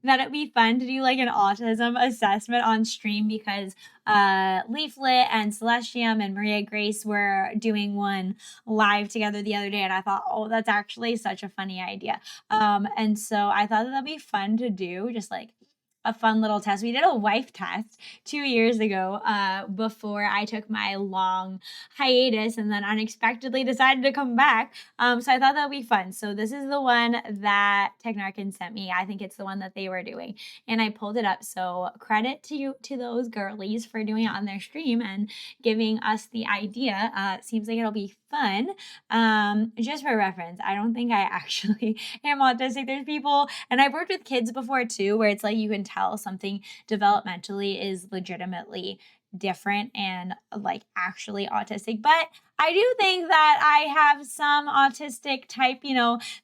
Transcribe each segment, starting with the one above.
that it'd be fun to do like an autism assessment on stream because Leaflet and Celestium and Maria Grace were doing one live together the other day, and I thought, oh, that's actually such a funny idea. And so I thought that'd be fun to do, just like a fun little test. We did a wife test 2 years ago before I took my long hiatus and then unexpectedly decided to come back. So I thought that would be fun. So this is the one that Technarkin sent me. I think it's the one that they were doing, and I pulled it up. So credit to those girlies for doing it on their stream and giving us the idea. It seems like it'll be fun. Just for reference, I don't think I actually am autistic. There's people, and I've worked with kids before too, where it's like you can tell something developmentally is legitimately different and like actually autistic. But I do think that I have some autistic type,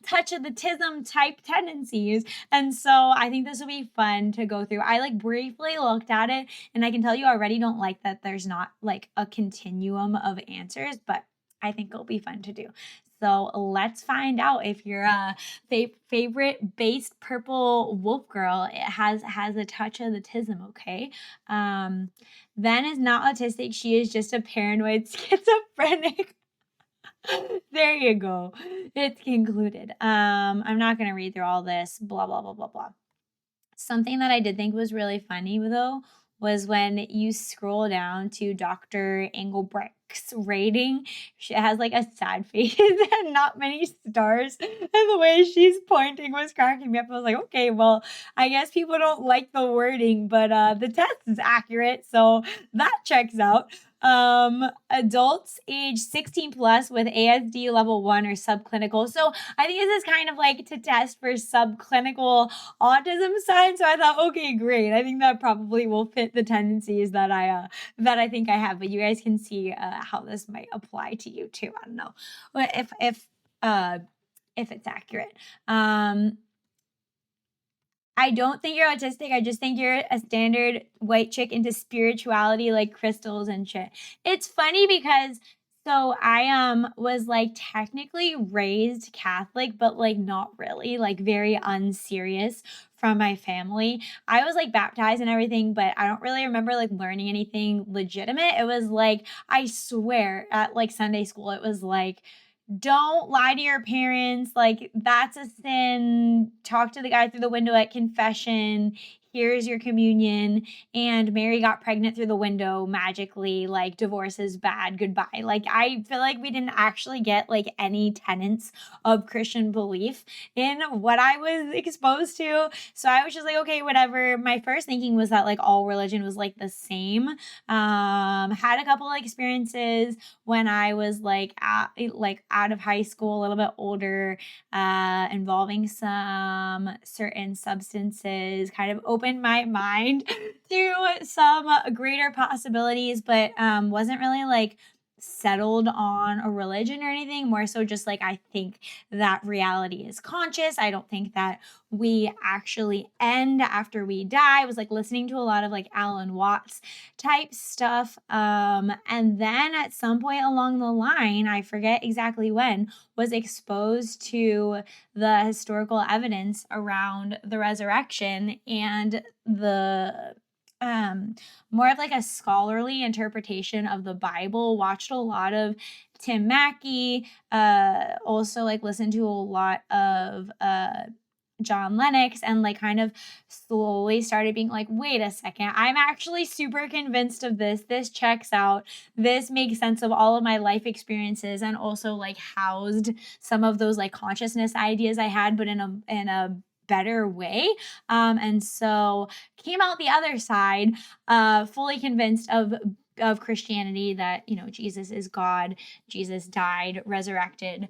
touch of the Tism type tendencies. And so I think this will be fun to go through. I like briefly looked at it, and I can tell you already don't like that there's not like a continuum of answers, but I think it'll be fun to do. So let's find out if your favorite based purple wolf girl has a touch of the Tism. Okay. Then is not autistic. She is just a paranoid schizophrenic. There you go. It's concluded. I'm not going to read through all this. Blah, blah, blah, blah, blah. Something that I did think was really funny, though, was when you scroll down to Dr. Engelbrecht's rating. She has like a sad face and not many stars. And the way she's pointing was cracking me up. I was like, okay, well, I guess people don't like the wording, but the test is accurate. So that checks out. Adults age 16 plus with ASD level 1 or subclinical. So I think this is kind of like to test for subclinical autism signs. So I thought, okay, great. I think that probably will fit the tendencies that I think I have. But you guys can see how this might apply to you too. I don't know if it's accurate. I don't think you're autistic. I just think you're a standard white chick into spirituality, like crystals and shit. It's funny because so I was like technically raised Catholic, but like not really, like very unserious from my family. I was like baptized and everything, but I don't really remember like learning anything legitimate. It was like, I swear at like Sunday school, it was like, don't lie to your parents. Like, that's a sin. Talk to the guy through the window at confession. Here's your communion. And Mary got pregnant through the window magically. Like, divorce is bad. Goodbye. Like, I feel like we didn't actually get like any tenets of Christian belief in what I was exposed to. So I was just like, okay, whatever. My first thinking was that like all religion was like the same. Had a couple of experiences when I was like out of high school, a little bit older, involving some certain substances, kind of opened my mind to some greater possibilities, but wasn't really like settled on a religion or anything. More so just like, I think that reality is conscious. I don't think that we actually end after we die. I was like listening to a lot of like Alan Watts type stuff. And then at some point along the line, I forget exactly when, was exposed to the historical evidence around the resurrection and the more of like a scholarly interpretation of the Bible. Watched a lot of Tim Mackey, also like listened to a lot of John Lennox, and like kind of slowly started being like, wait a second, I'm actually super convinced of this. This checks out. This makes sense of all of my life experiences, and also like housed some of those like consciousness ideas I had, but in a better way. And so came out the other side, fully convinced of Christianity, that, Jesus is God, Jesus died, resurrected,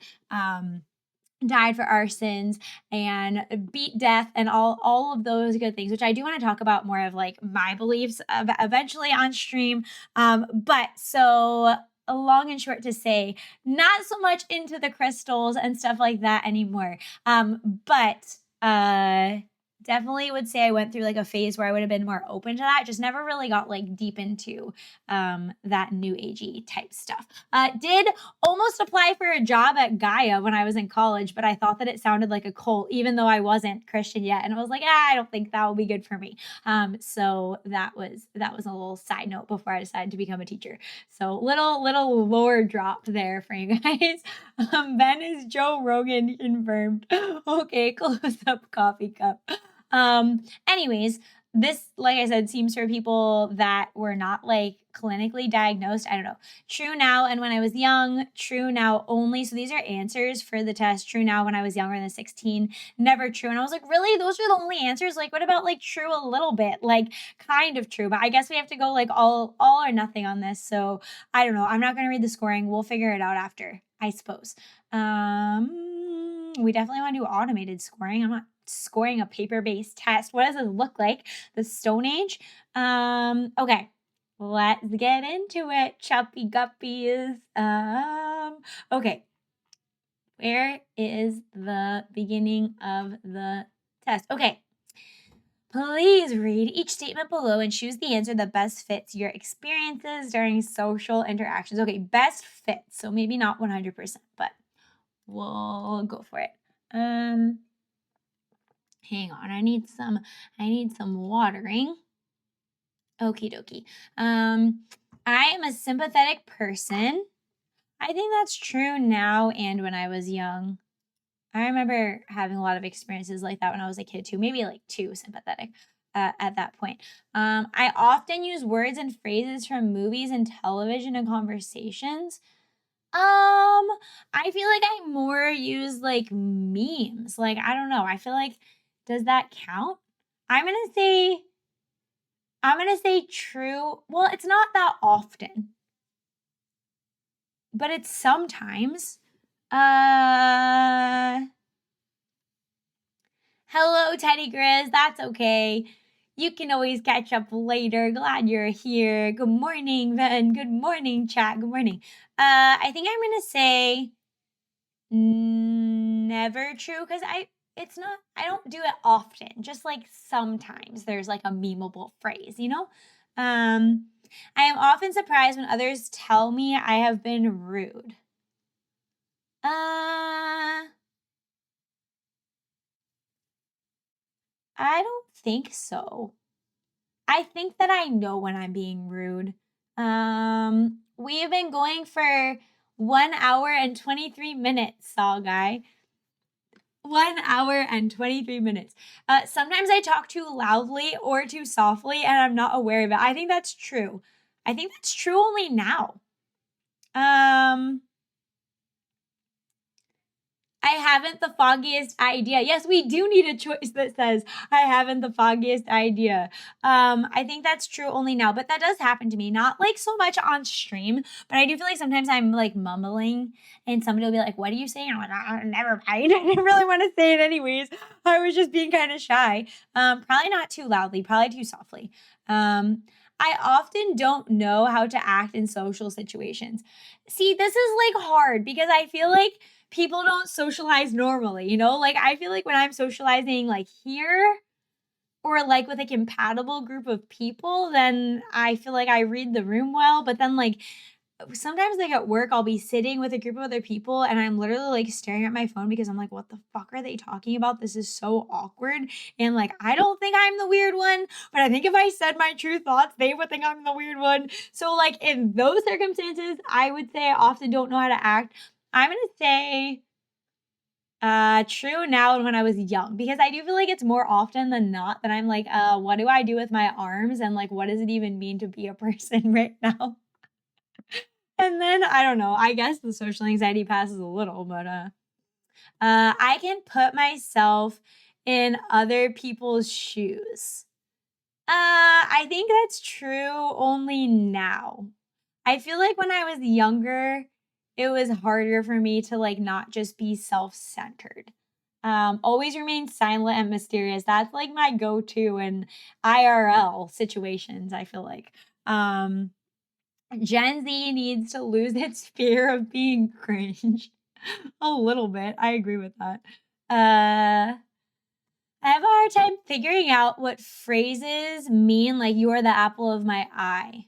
died for our sins and beat death and all of those good things, which I do want to talk about more of like my beliefs eventually on stream. But so long and short to say, not so much into the crystals and stuff like that anymore. But definitely would say I went through like a phase where I would have been more open to that. Just never really got like deep into that new agey type stuff. Did almost apply for a job at Gaia when I was in college, but I thought that it sounded like a cult, even though I wasn't Christian yet. And I was like, I don't think that will be good for me. So that was a little side note before I decided to become a teacher. So little lore drop there for you guys. Ben is Joe Rogan confirmed. Okay, close up coffee cup. Anyways, this, like I said, seems for people that were not like clinically diagnosed. I don't know. True now and when I was young, true now only. So these are answers for the test. True now when I was younger than 16, never true. And I was like, really? Those are the only answers? Like, what about like true a little bit? Like kind of true. But I guess we have to go like all or nothing on this. So I don't know. I'm not gonna read the scoring. We'll figure it out after, I suppose. We definitely want to do automated scoring. I'm not scoring a paper-based test. What does it look like? The Stone Age? Okay. Let's get into it, choppy guppies. Okay. Where is the beginning of the test? Okay. Please read each statement below and choose the answer that best fits your experiences during social interactions. Okay, best fit. So maybe not 100%, but we'll go for it. Hang on. I need some watering. Okie dokie. I am a sympathetic person. I think that's true now and when I was young. I remember having a lot of experiences like that when I was a kid too, maybe like too sympathetic at that point. I often use words and phrases from movies and television and conversations. I feel like I more use like memes. Like, I don't know. I feel like, does that count? I'm gonna say true. Well, it's not that often, but it's sometimes. Hello, Teddy Grizz. That's okay. You can always catch up later. Glad you're here. Good morning, Ben. Good morning, chat. Good morning. I think I'm gonna say never true because I don't do it often. Just like sometimes there's like a memeable phrase, you know? I am often surprised when others tell me I have been rude. I don't think so. I think that I know when I'm being rude. We've been going for 1 hour and 23 minutes, Saw Guy. 1 hour and 23 minutes. Sometimes I talk too loudly or too softly and I'm not aware of it. I think that's true. I think that's true only now. I haven't the foggiest idea. Yes, we do need a choice that says, I haven't the foggiest idea. I think that's true only now, but that does happen to me. Not like so much on stream, but I do feel like sometimes I'm like mumbling and somebody will be like, what are you saying? I'm like, never mind. I didn't really want to say it anyways. I was just being kind of shy. Probably not too loudly, probably too softly. I often don't know how to act in social situations. See, this is like hard because I feel like people don't socialize normally, you know? Like, I feel like when I'm socializing, like, here or, like, with a compatible group of people, then I feel like I read the room well, but then, like, sometimes, like, at work, I'll be sitting with a group of other people, and I'm literally, like, staring at my phone because I'm like, "What the fuck are they talking about? This is so awkward," and, like, I don't think I'm the weird one, but I think if I said my true thoughts, they would think I'm the weird one. So, like, in those circumstances, I would say I often don't know how to act. I'm gonna say true now and when I was young, because I do feel like it's more often than not that I'm like, what do I do with my arms? And like, what does it even mean to be a person right now? And then I don't know, I guess the social anxiety passes a little, but I can put myself in other people's shoes. I think that's true only now. I feel like when I was younger, it was harder for me to like not just be self-centered. Always remain silent and mysterious. That's like my go-to in IRL situations, I feel like. Gen Z needs to lose its fear of being cringe. A little bit. I agree with that. I have a hard time figuring out what phrases mean, like, "You are the apple of my eye."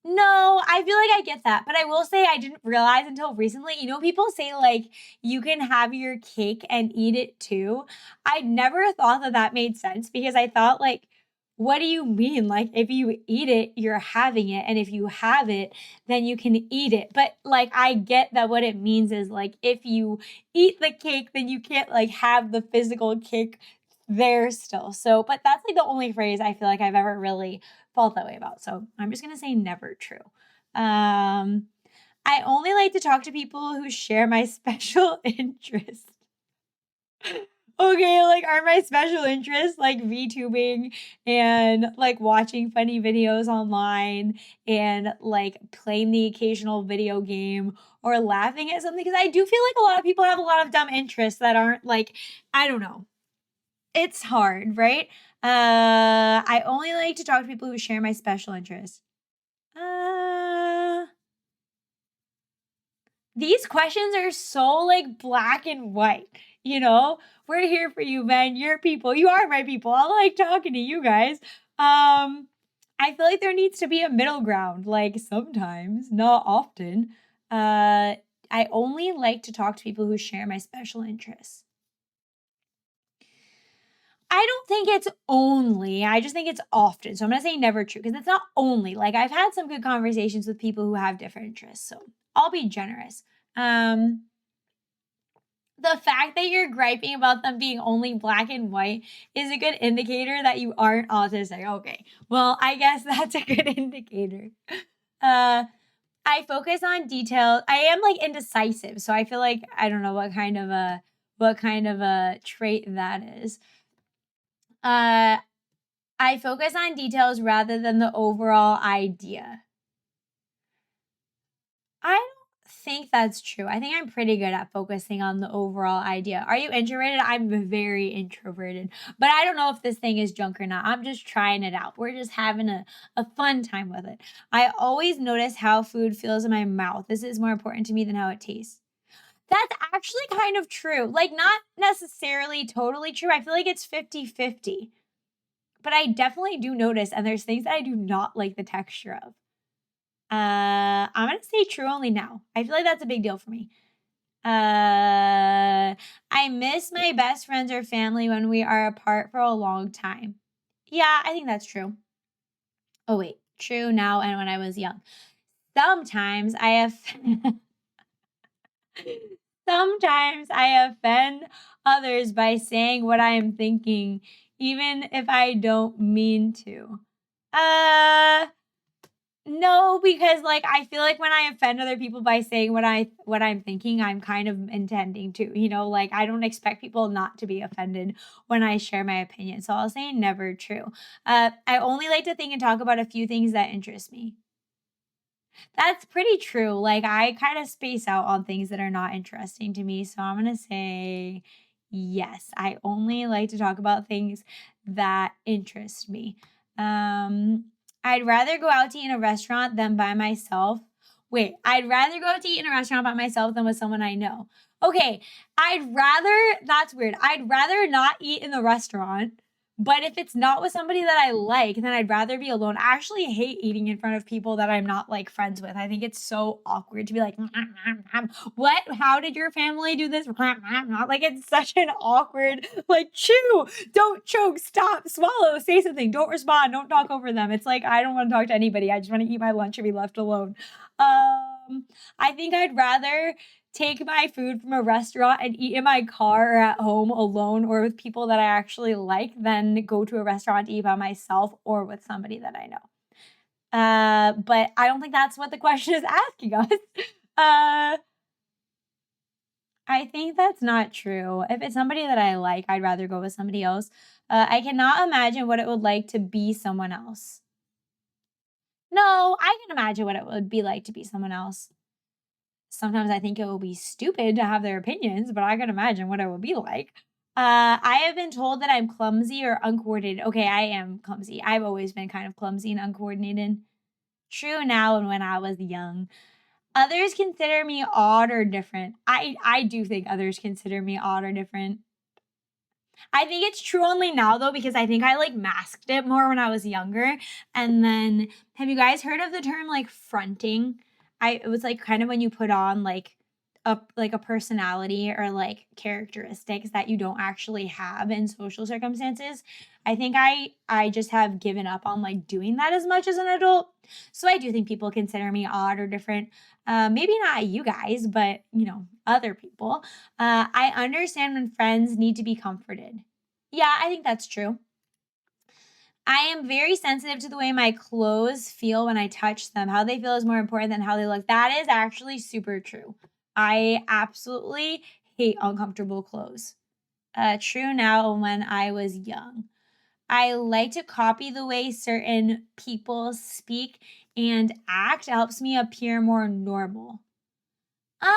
No, I feel like I get that, but I will say I didn't realize until recently, people say, like, you can have your cake and eat it too. I never thought that that made sense because I thought, like, what do you mean? Like, if you eat it, you're having it, and if you have it, then you can eat it. But, like, I get that what it means is, like, if you eat the cake, then you can't, like, have the physical cake there still. So, but that's, like, the only phrase I feel like I've ever really felt that way about. So I'm just gonna say never true. I only like to talk to people who share my special interest. Okay, like are my special interests like VTubing and like watching funny videos online and like playing the occasional video game or laughing at something? Because I do feel like a lot of people have a lot of dumb interests that aren't like, I don't know. It's hard, right? I only like to talk to people who share my special interests. Uh, these questions are so like black and white, you know? We're here for you, man. You're people. You are my people. I like talking to you guys. I feel like there needs to be a middle ground, like sometimes, not often. I only like to talk to people who share my special interests. I don't think it's only, I just think it's often. So I'm gonna say never true because it's not only. Like I've had some good conversations with people who have different interests. So I'll be generous. Um, the fact that you're griping about them being only black and white is a good indicator that you aren't autistic. Okay. Well, I guess that's a good indicator. Uh I focus on detail. I am like indecisive. So I feel like I don't know what kind of a trait that is. Uh I focus on details rather than the overall idea. I don't think that's true. I think I'm pretty good at focusing on the overall idea. Are you introverted? I'm very introverted, but I don't know if this thing is junk or not. I'm just trying it out. We're just having a fun time with it. I always notice how food feels in my mouth. This is more important to me than how it tastes. That's actually kind of true. Like, not necessarily totally true. I feel like it's 50-50. But I definitely do notice, and there's things that I do not like the texture of. I'm gonna say true only now. I feel like that's a big deal for me. I miss my best friends or family when we are apart for a long time. Yeah, I think that's true. Oh wait, true now and when I was young. Sometimes I have sometimes I offend others by saying what I am thinking, even if I don't mean to. Uh No, because, like, I feel like when I offend other people by saying what I'm thinking, I'm kind of intending to, like, I don't expect people not to be offended when I share my opinion, so I'll say never true. I only like to think and talk about a few things that interest me. That's pretty true. Like, I kind of space out on things that are not interesting to me. So I'm going to say yes. I only like to talk about things that interest me. Um, I'd rather go out to eat in a restaurant than by myself. Wait, I'd rather go out to eat in a restaurant by myself than with someone I know. Okay, that's weird. I'd rather not eat in the restaurant, but if it's not with somebody that I like, then I'd rather be alone. I actually hate eating in front of people that I'm not like friends with. I think it's so awkward to be like, what? How did your family do this? Like it's such an awkward, like chew, don't choke, stop, swallow, say something, don't respond, don't talk over them. It's like I don't want to talk to anybody. I just want to eat my lunch and be left alone. I think I'd rather take my food from a restaurant and eat in my car or at home alone or with people that I actually like than go to a restaurant to eat by myself or with somebody that I know. But I don't think that's what the question is asking us. Uh, I think that's not true. If it's somebody that I like, I'd rather go with somebody else. I cannot imagine what it would like to be someone else. No, I can imagine what it would be like to be someone else. Sometimes I think it will be stupid to have their opinions, but I can imagine what it would be like. I have been told that I'm clumsy or uncoordinated. Okay, I am clumsy. I've always been kind of clumsy and uncoordinated. True now and when I was young. Others consider me odd or different. I do think others consider me odd or different. I think it's true only now though, because I think I like masked it more when I was younger. And then have you guys heard of the term like fronting? It was like kind of when you put on like a personality or like characteristics that you don't actually have in social circumstances. I think I just have given up on like doing that as much as an adult. So I do think people consider me odd or different. Maybe not you guys, but other people. I understand when friends need to be comforted. Yeah, I think that's true. I am very sensitive to the way my clothes feel when I touch them. How they feel is more important than how they look. That is actually super true. I absolutely hate uncomfortable clothes. True now when I was young. I like to copy the way certain people speak and act. It helps me appear more normal. Um,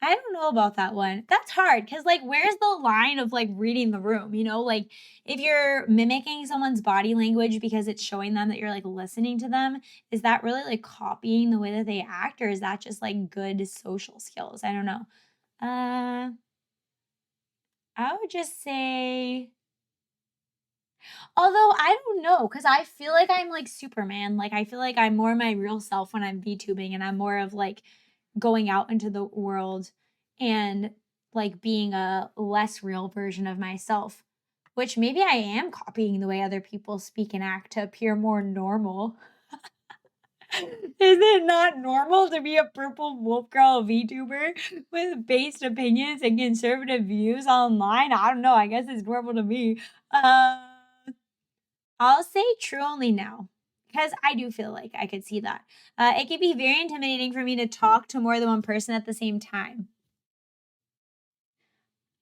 I don't know about that one. That's hard because, like, where's the line of like reading the room? Like if you're mimicking someone's body language because it's showing them that you're like listening to them, is that really like copying the way that they act, or is that just like good social skills? I don't know. Uh, I would just say, although I don't know, because I feel like I'm like Superman. Like, I feel like I'm more my real self when I'm VTubing, and I'm more of like going out into the world and like being a less real version of myself, which maybe I am copying the way other people speak and act to appear more normal. Is it not normal to be a purple wolf girl VTuber with based opinions and conservative views online? I don't know. I guess it's normal to me. Uh, I'll say true only now because I do feel like I could see that. It can be very intimidating for me to talk to more than one person at the same time.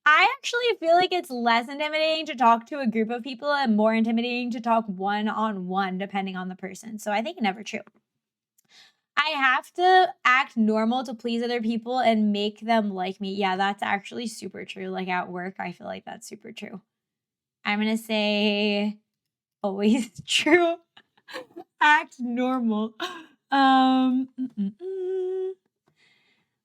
I actually feel like it's less intimidating to talk to a group of people and more intimidating to talk one on one, depending on the person. So I think never true. I have to act normal to please other people and make them like me. Yeah, that's actually super true. Like at work, I feel like that's super true. I'm going to say always true. Act normal. Mm, mm, mm.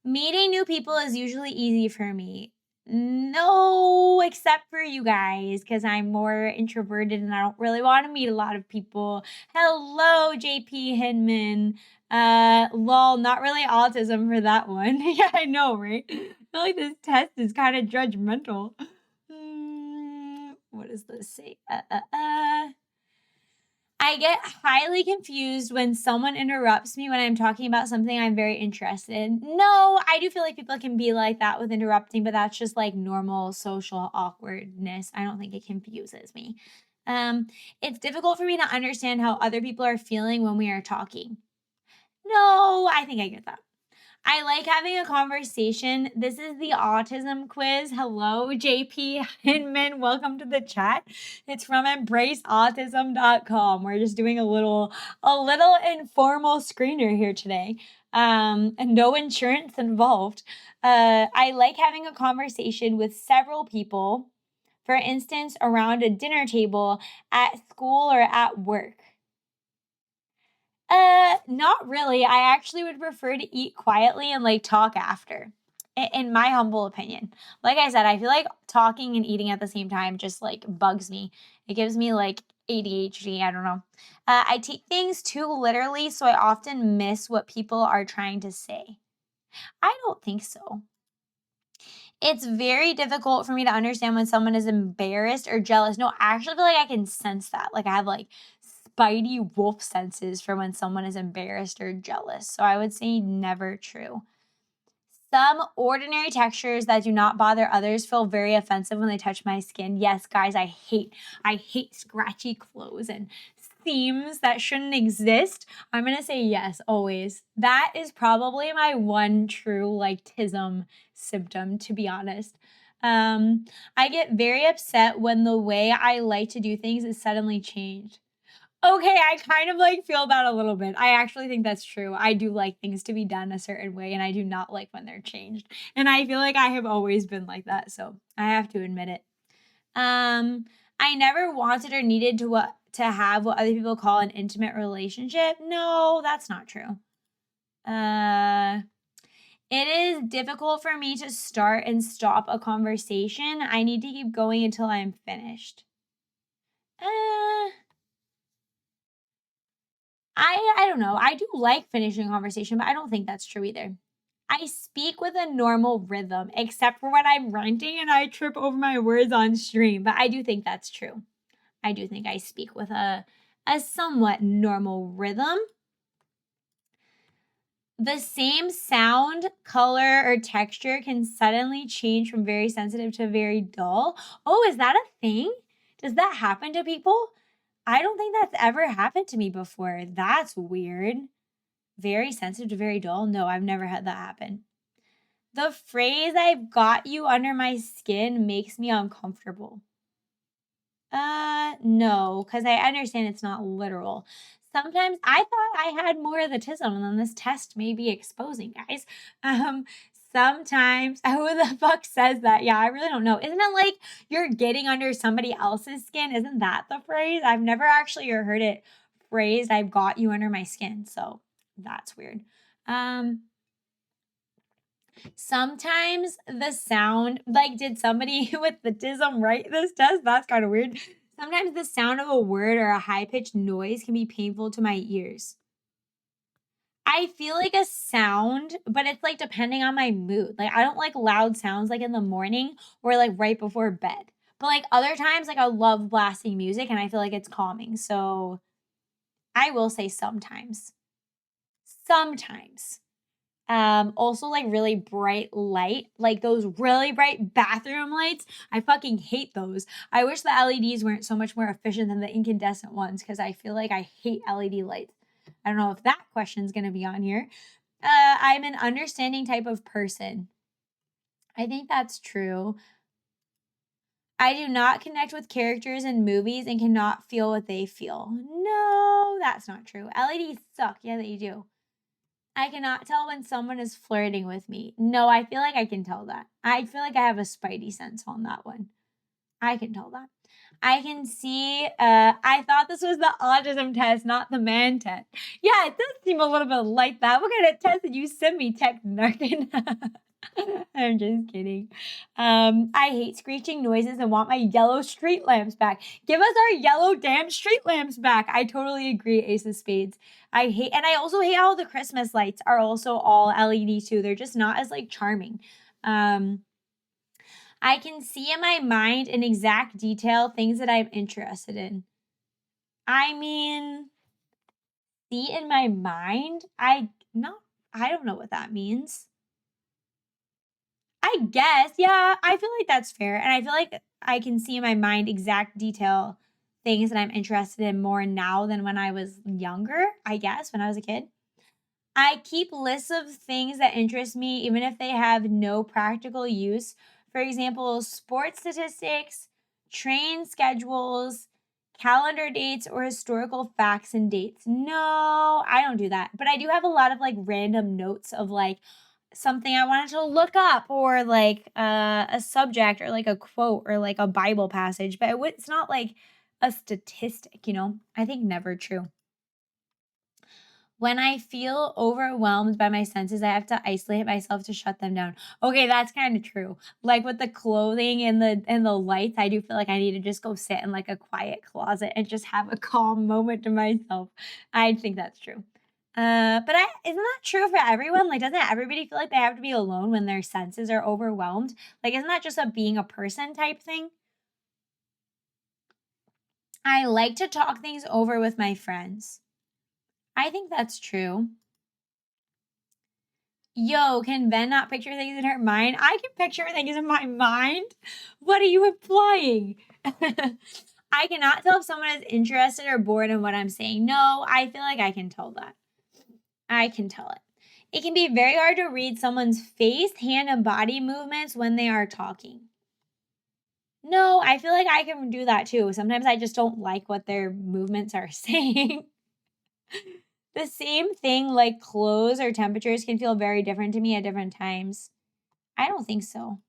Meeting new people is usually easy for me. No, except for you guys, because I'm more introverted and I don't really want to meet a lot of people. Hello, JP Hinman. Lol, not really autism for that one. Yeah, I know, right? I feel like this test is kind of judgmental. What does this say? I get highly confused when someone interrupts me when I'm talking about something I'm very interested in. No, I do feel like people can be like that with interrupting, but that's just like normal social awkwardness. I don't think it confuses me. Um, it's difficult for me to understand how other people are feeling when we are talking. No, I think I get that. I like having a conversation. This is the autism quiz. Hello, JP Hinman. Welcome to the chat. It's from embraceautism.com. We're just doing a little informal screener here today. And no insurance involved. I like having a conversation with several people, for instance, around a dinner table, at school, or at work. Not really. I actually would prefer to eat quietly and like talk after. In my humble opinion. Like I said, I feel like talking and eating at the same time just like bugs me. It gives me like ADHD. I don't know. I take things too literally, so I often miss what people are trying to say. I don't think so. It's very difficult for me to understand when someone is embarrassed or jealous. No, I actually feel like I can sense that. Like I have like spidey wolf senses for when someone is embarrassed or jealous. So I would say never true. Some ordinary textures that do not bother others feel very offensive when they touch my skin. Yes, guys, I hate scratchy clothes and seams that shouldn't exist. I'm going to say yes always. That is probably my one true like tism symptom, to be honest. I get very upset when the way I like to do things is suddenly changed. Okay, I kind of like feel that a little bit. I actually think that's true. I do like things to be done a certain way, and I do not like when they're changed. And I feel like I have always been like that, so I have to admit it. Um, I never wanted or needed to have what other people call an intimate relationship. No, that's not true. Uh, It is difficult for me to start and stop a conversation. I need to keep going until I'm finished. Uh, I don't know. I do like finishing a conversation, but I don't think that's true either. I speak with a normal rhythm, except for when I'm ranting and I trip over my words on stream, but I do think that's true. I do think I speak with a somewhat normal rhythm. The same sound, color, or texture can suddenly change from very sensitive to very dull. Oh, is that a thing? Does that happen to people? I don't think that's ever happened to me before. That's weird. Very sensitive to very dull? No, I've never had that happen. The phrase "I've got you under my skin" makes me uncomfortable. No, because I understand it's not literal. Sometimes I thought I had more of the tism than this test may be exposing, guys. Um, sometimes who the fuck says that? Yeah, I really don't know. Isn't it like you're getting under somebody else's skin? Isn't that the phrase? I've never actually heard it phrased, "I've got you under my skin." So that's weird. Um, Sometimes the sound, like, did somebody with the tism write this test? That's kind of weird. Sometimes the sound of a word or a high pitched noise can be painful to my ears. I feel like a sound, but it's like depending on my mood. Like, I don't like loud sounds like in the morning or like right before bed. But like other times, like I love blasting music and I feel like it's calming. So I will say sometimes. Sometimes. Also like really bright light, like those really bright bathroom lights. I fucking hate those. I wish the LEDs weren't so much more efficient than the incandescent ones because I feel like I hate LED lights. I don't know if that question's gonna be on here. I'm an understanding type of person. I think that's true. I do not connect with characters in movies and cannot feel what they feel. No, that's not true. LEDs suck. Yeah, they do. I cannot tell when someone is flirting with me. No, I feel like I can tell that. I feel like I have a spidey sense on that one. I can tell that. I can see, I thought this was the autism test, not the man test. Yeah, it does seem a little bit like that. What kind of test did you send me, Tech Narkin? I'm just kidding. I hate screeching noises and want my yellow street lamps back. Give us our yellow damn street lamps back. I totally agree, Ace of Spades. And I also hate how the Christmas lights are also all LED too. They're just not as like charming. I can see in my mind in exact detail things that I'm interested in. I mean, see in my mind? I don't know what that means. I guess, yeah, I feel like that's fair, and I feel like I can see in my mind exact detail things that I'm interested in more now than when I was younger, I guess, when I was a kid. I keep lists of things that interest me even if they have no practical use. For example, sports statistics, train schedules, calendar dates, or historical facts and dates. No, I don't do that. But I do have a lot of like random notes of like something I wanted to look up or like a subject or like a quote or like a Bible passage, but it's not like a statistic, you know? I think never true. When I feel overwhelmed by my senses, I have to isolate myself to shut them down. Okay, that's kind of true. Like with the clothing and the lights, I do feel like I need to just go sit in like a quiet closet and just have a calm moment to myself. I think that's true. Isn't that true for everyone? Like, doesn't everybody feel like they have to be alone when their senses are overwhelmed? Like, isn't that just a being a person type thing? I like to talk things over with my friends. I think that's true. Yo, can Ben not picture things in her mind? I can picture things in my mind. What are you implying? I cannot tell if someone is interested or bored in what I'm saying. No, I feel like I can tell that. I can tell it. It can be very hard to read someone's face, hand, and body movements when they are talking. No, I feel like I can do that too. Sometimes I just don't like what their movements are saying. The same thing, like clothes or temperatures, can feel very different to me at different times. I don't think so.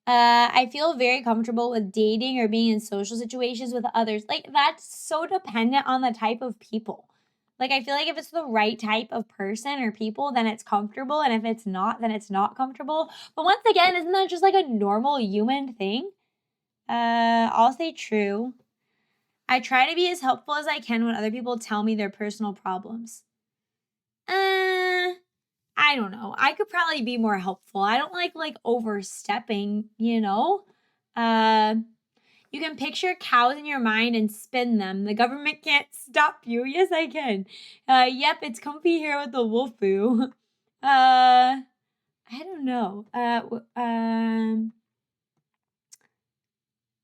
I feel very comfortable with dating or being in social situations with others. Like, that's so dependent on the type of people. Like, I feel like if it's the right type of person or people, then it's comfortable, and if it's not, then it's not comfortable. But once again, isn't that just like a normal human thing? I'll say true. I try to be as helpful as I can when other people tell me their personal problems. I don't know. I could probably be more helpful. I don't like overstepping, you know? Uh you can picture cows in your mind and spin them. The government can't stop you. Yes, I can. Yep, it's comfy here with the wolfoo. I don't know.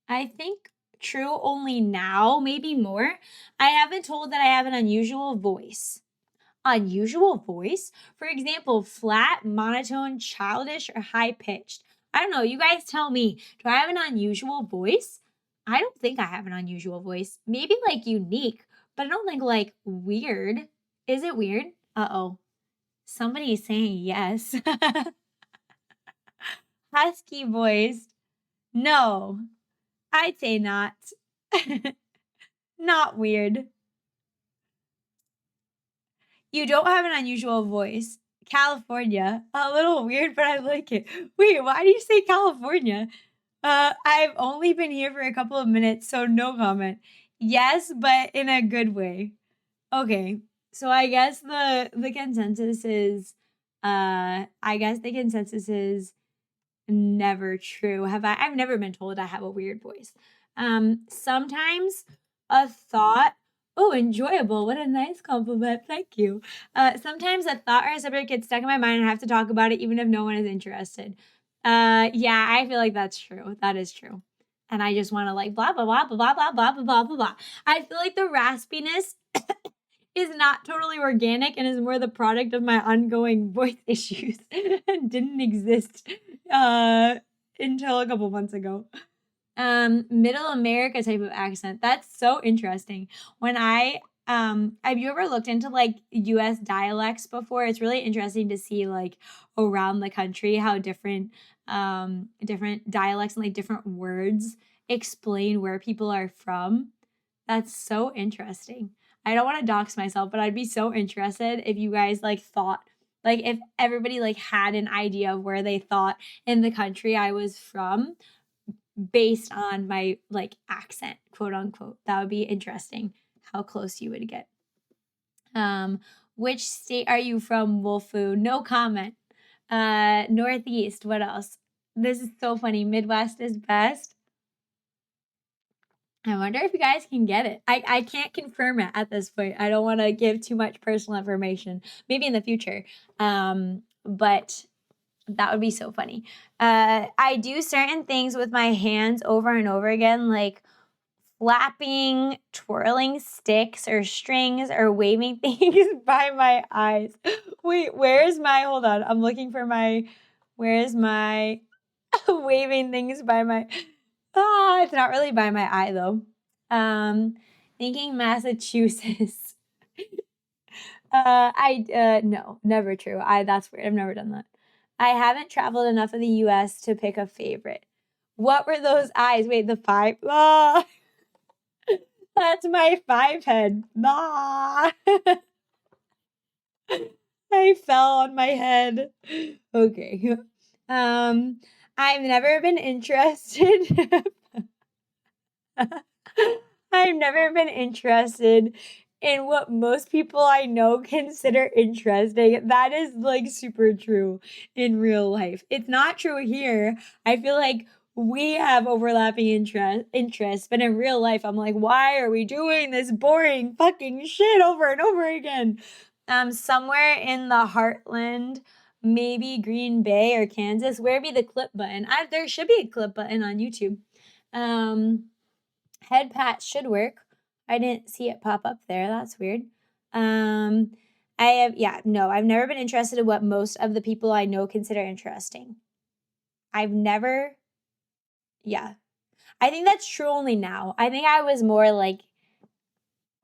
I think true only now, maybe more. I have been told that I have an unusual voice. Unusual voice? For example, flat, monotone, childish, or high pitched. I don't know. You guys tell me. Do I have an unusual voice? I don't think I have an unusual voice. Maybe like unique, but I don't think like weird. Is it weird? Uh-oh. Somebody's saying yes. Husky voice. No, I'd say not. Not weird. You don't have an unusual voice. California. A little weird, but I like it. Wait, why do you say California? I've only been here for a couple of minutes, so no comment. Yes, but in a good way. Okay. So I guess the consensus is never true. I've never been told I have a weird voice. Sometimes a thought, oh, enjoyable. What a nice compliment. Thank you. Sometimes a thought or a subject gets stuck in my mind and I have to talk about it even if no one is interested. Yeah, I feel like that's true. That is true. And I just want to like blah blah blah blah blah blah blah blah blah blah. I feel like the raspiness is not totally organic and is more the product of my ongoing voice issues and didn't exist until a couple months ago. Middle America type of accent. That's so interesting. When have you ever looked into like US dialects before? It's really interesting to see like around the country how different different dialects and like different words explain where people are from. That's so interesting. I don't want to dox myself, but I'd be so interested if you guys like thought like if everybody like had an idea of where they thought in the country I was from based on my like accent, quote unquote. That would be interesting how close you would get. Which state are you from, Wolfu? No comment. Northeast, what else? This is so funny. Midwest is best. I wonder if you guys can get it. I can't confirm it at this point. I don't want to give too much personal information. Maybe in the future. But that would be so funny. I do certain things with my hands over and over again, like flapping, twirling sticks or strings, or waving things by my eyes. Wait, hold on. I'm looking for where's my waving things by my, it's not really by my eye though. Thinking Massachusetts. No, never true. That's weird. I've never done that. I haven't traveled enough of the US to pick a favorite. What were those eyes? Wait, the 5? Ah, that's my 5 head. Ah. I fell on my head. Okay. I've never been interested. I've never been interested in what most people I know consider interesting. That is like super true in real life. It's not true here. I feel like we have overlapping interests, but in real life, I'm like, why are we doing this boring fucking shit over and over again? Somewhere in the heartland, maybe Green Bay or Kansas. Where be the clip button? There should be a clip button on YouTube. Head pat should work. I didn't see it pop up there. That's weird. I've never been interested in what most of the people I know consider interesting. I think that's true only now. I think I was more like,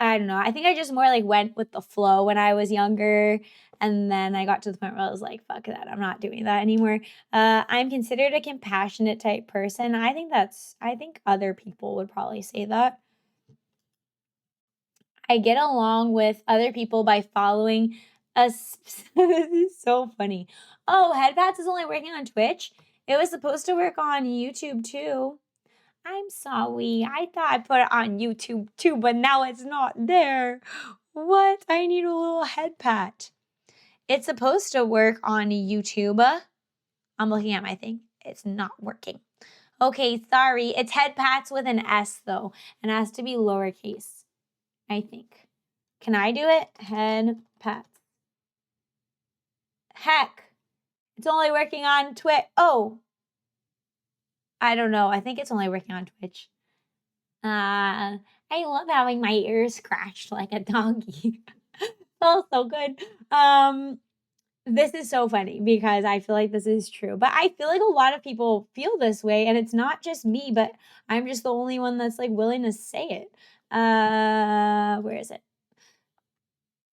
I don't know. I think I just more like went with the flow when I was younger. And then I got to the point where I was like, fuck that. I'm not doing that anymore. I'm considered a compassionate type person. I think other people would probably say that. I get along with other people by following us. This is so funny. Oh, Headpats is only working on Twitch? It was supposed to work on YouTube too. I'm sorry. I thought I put it on YouTube too, but now it's not there. What? I need a little head pat. It's supposed to work on YouTube. I'm looking at my thing. It's not working. Okay, sorry. It's head pats with an S though, and it has to be lowercase, I think. Can I do it? Head pats. Heck, it's only working on Twitch. Oh, I don't know. I think it's only working on Twitch. I love having my ears scratched like a donkey. Oh, so good. This is so funny because I feel like this is true, but I feel like a lot of people feel this way, and it's not just me, but I'm just the only one that's like willing to say it. Where is it?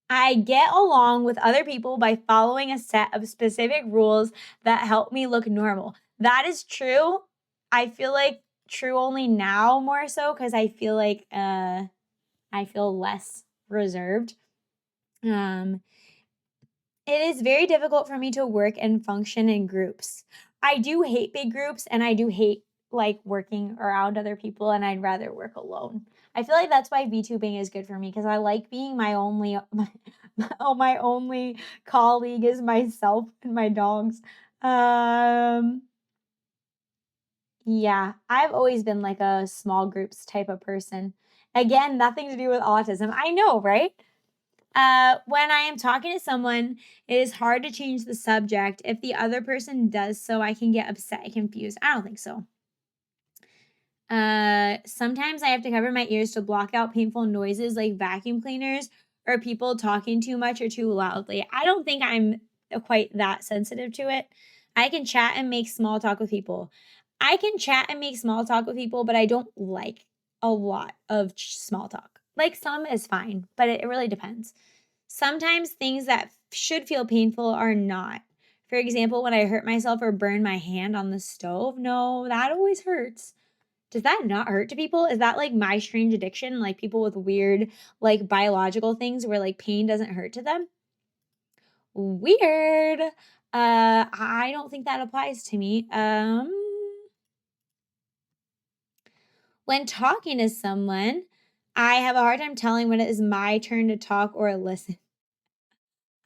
I get along with other people by following a set of specific rules that help me look normal. That is true. I feel like true only now more so because I feel like I feel less reserved. It is very difficult for me to work and function in groups. I do hate big groups and I do hate like working around other people, and I'd rather work alone. I feel like that's why VTubing is good for me because I like being my only my only colleague is myself and my dogs. Yeah, I've always been like a small groups type of person. Again, nothing to do with autism. I know, right? When I am talking to someone, it is hard to change the subject. If the other person does so, I can get upset and confused. I don't think so. Sometimes I have to cover my ears to block out painful noises like vacuum cleaners or people talking too much or too loudly. I don't think I'm quite that sensitive to it. I can chat and make small talk with people. I can chat and make small talk with people, but I don't like a lot of small talk. Like some is fine, but it really depends. Sometimes things that should feel painful are not. For example, when I hurt myself or burn my hand on the stove, no, that always hurts. Does that not hurt to people? Is that like my strange addiction? Like people with weird, like biological things where like pain doesn't hurt to them? Weird. I don't think that applies to me. When talking to someone, I have a hard time telling when it is my turn to talk or listen.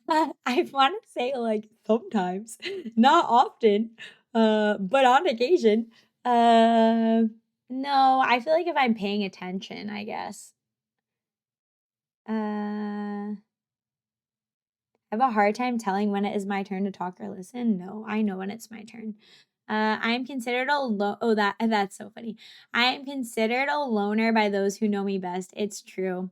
I want to say like sometimes, not often, but on occasion. Uh, no, I feel like if I'm paying attention, I guess. I have a hard time telling when it is my turn to talk or listen. No, I know when it's my turn. I am considered a oh that's so funny. I am considered a loner by those who know me best. It's true.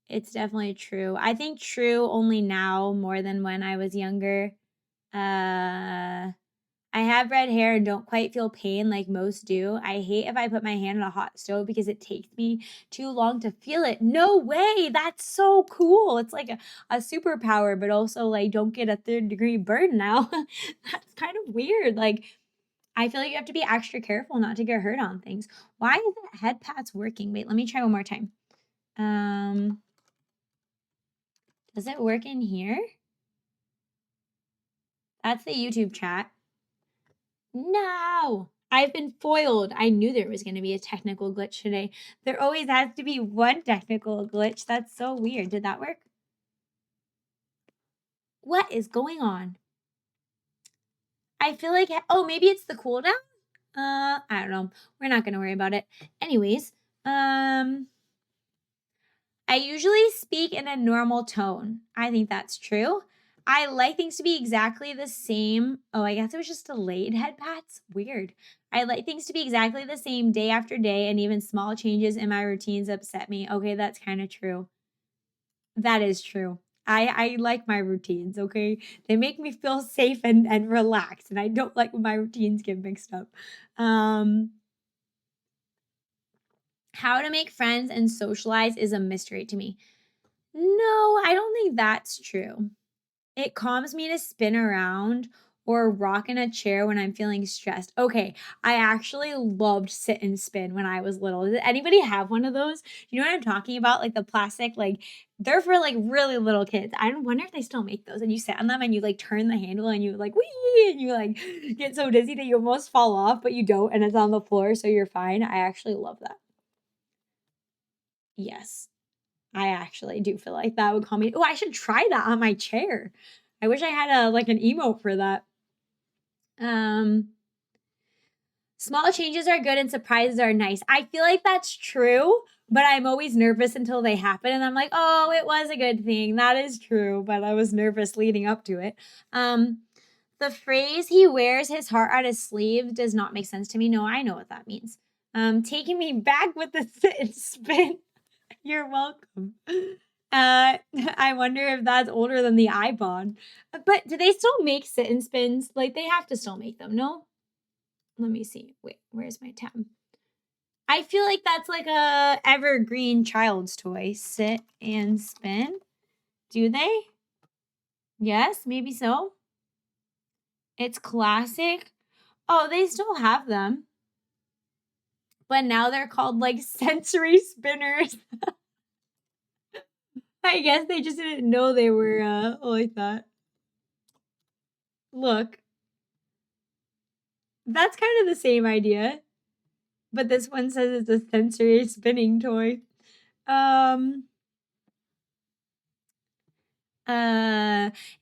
It's definitely true. I think true only now more than when I was younger. I have red hair and don't quite feel pain like most do. I hate if I put my hand on a hot stove because it takes me too long to feel it. No way. That's so cool. It's like a superpower, but also like don't get a 3rd-degree burn now. That's kind of weird. Like I feel like you have to be extra careful not to get hurt on things. Why isn't head pats working? Wait, let me try one more time. Does it work in here? That's the YouTube chat. No, I've been foiled. I knew there was going to be a technical glitch today. There always has to be one technical glitch. That's so weird. Did that work? What is going on? I feel like, oh, maybe it's the cooldown? I don't know. We're not going to worry about it. Anyways, I usually speak in a normal tone. I think that's true. I like things to be exactly the same. Oh, I guess it was just delayed head pats. Weird. I like things to be exactly the same day after day, and even small changes in my routines upset me. Okay, that's kind of true. That is true. I like my routines, okay? They make me feel safe and relaxed, and I don't like when my routines get mixed up. How to make friends and socialize is a mystery to me. No, I don't think that's true. It calms me to spin around or rock in a chair when I'm feeling stressed. Okay, I actually loved sit and spin when I was little. Did anybody have one of those? You know what I'm talking about? Like the plastic, like they're for like really little kids. I wonder if they still make those. And you sit on them and you like turn the handle and you like wee and you like get so dizzy that you almost fall off, but you don't, and it's on the floor, so you're fine. I actually love that. Yes. I actually do feel like that would calm me. Oh, I should try that on my chair. I wish I had a like an emote for that. Um, Small changes are good and surprises are nice. I feel like that's true, but I'm always nervous until they happen and I'm like, "Oh, it was a good thing." That is true, but I was nervous leading up to it. The phrase "he wears his heart on his sleeve" does not make sense to me. No, I know what that means. Taking me back with the sit and spin. You're welcome. I wonder if that's older than the iPod. But do they still make sit and spins? Like they have to still make them, no? Let me see. Wait, where's my tab? I feel like that's like a evergreen child's toy. Sit and spin. Do they? Yes, maybe so. It's classic. Oh, they still have them. But now they're called like sensory spinners. I guess they just didn't know they were like that. Look, that's kind of the same idea, but this one says it's a sensory spinning toy.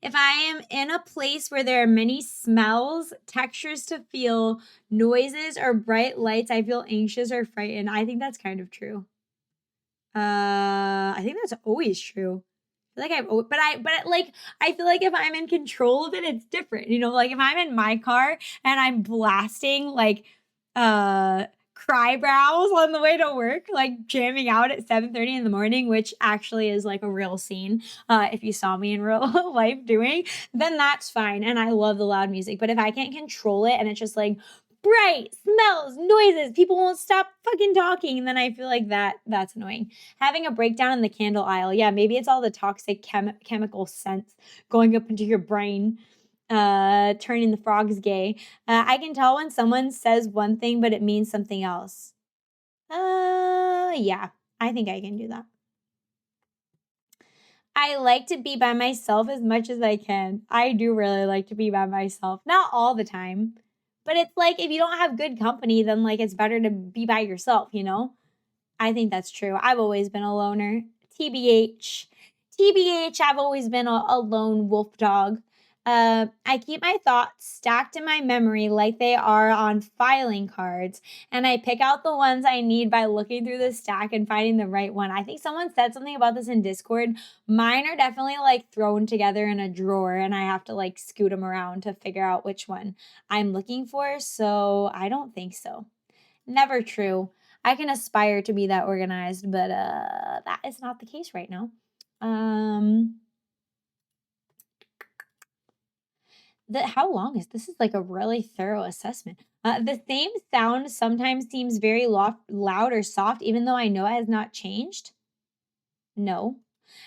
If I am in a place where there are many smells, textures to feel, noises, or bright lights, I feel anxious or frightened. I think that's kind of true. I think that's always true. Like I feel like if I'm in control of it, it's different. You know, like if I'm in my car and I'm blasting like cry brows on the way to work, like jamming out at 7:30 in the morning, which actually is like a real scene. If you saw me in real life doing, then that's fine. And I love the loud music. But if I can't control it and it's just like bright smells, noises, people won't stop fucking talking, and then I feel like that's annoying. Having a breakdown in the candle aisle. Yeah, maybe it's all the toxic chemical scents going up into your brain, turning the frogs gay. I can tell when someone says one thing, but it means something else. Yeah, I think I can do that. I like to be by myself as much as I can. I do really like to be by myself. Not all the time, but it's like if you don't have good company, then like it's better to be by yourself, you know? I think that's true. I've always been a loner. TBH. TBH, I've always been a lone wolf dog. I keep my thoughts stacked in my memory like they are on filing cards, and I pick out the ones I need by looking through the stack and finding the right one. I think someone said something about this in Discord. Mine are definitely like thrown together in a drawer, and I have to like scoot them around to figure out which one I'm looking for. So I don't think so. Never true. I can aspire to be that organized, but that is not the case right now. How long is this? Is like a really thorough assessment. The same sound sometimes seems very loud or soft, even though I know it has not changed. No.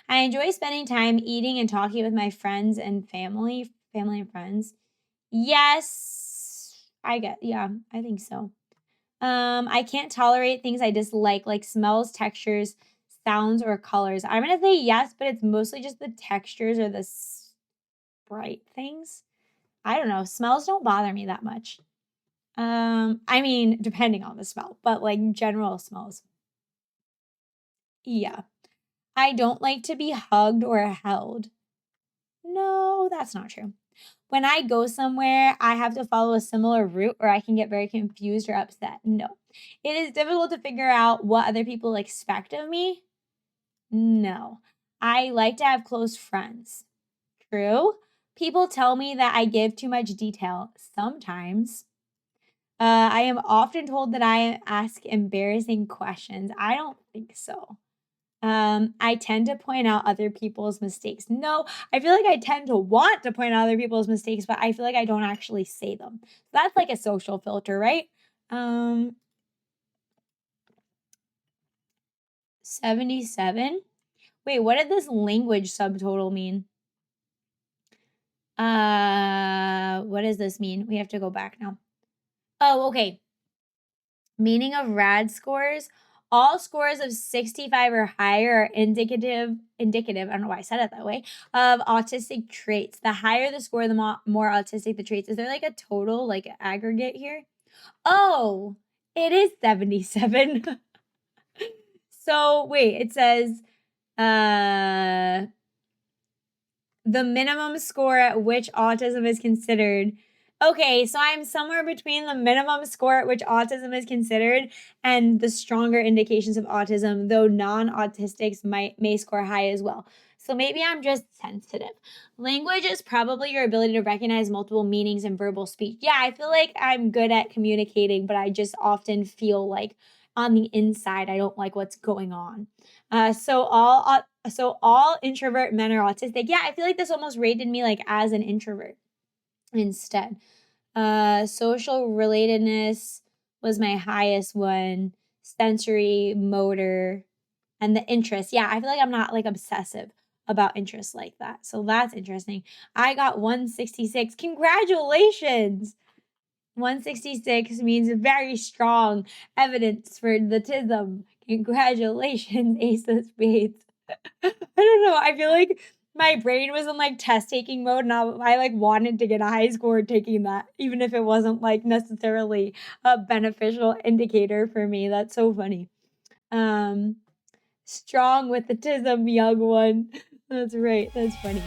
I enjoy spending time eating and talking with my friends and family and friends. Yes, yeah, I think so. I can't tolerate things I dislike, like smells, textures, sounds, or colors. I'm gonna say yes, but it's mostly just the textures or the bright things. I don't know. Smells don't bother me that much. I mean, depending on the smell, but like general smells. Yeah. I don't like to be hugged or held. No, that's not true. When I go somewhere, I have to follow a similar route or I can get very confused or upset. No. It is difficult to figure out what other people expect of me. No. I like to have close friends. True. People tell me that I give too much detail sometimes. I am often told that I ask embarrassing questions. I don't think so. I tend to point out other people's mistakes. No, I feel like I tend to want to point out other people's mistakes, but I feel like I don't actually say them. That's like a social filter, right? 77. Wait, what did this language subtotal mean? What does this mean? We have to go back now. Oh, okay. Meaning of RAD scores. All scores of 65 or higher are indicative, I don't know why I said it that way, of autistic traits. The higher the score, the more autistic the traits. Is there like a total, like aggregate here? Oh, it is 77. So wait, it says the minimum score at which autism is considered. Okay, so I'm somewhere between the minimum score at which autism is considered and the stronger indications of autism, though non-autistics may score high as well. So maybe I'm just sensitive. Language is probably your ability to recognize multiple meanings in verbal speech. Yeah, I feel like I'm good at communicating, but I just often feel like on the inside I don't like what's going on. So all introvert men are autistic. Yeah, I feel like this almost rated me like as an introvert instead. Social relatedness was my highest one. Sensory, motor, and the interest. Yeah, I feel like I'm not like obsessive about interests like that. So that's interesting. I got 166. Congratulations. 166 means very strong evidence for the Tism. Congratulations, Ace of Spades. I don't know. I feel like my brain was in like test taking mode and I like wanted to get a high score taking that, even if it wasn't like necessarily a beneficial indicator for me. That's so funny. Strong with the Tism, young one. That's right. That's funny.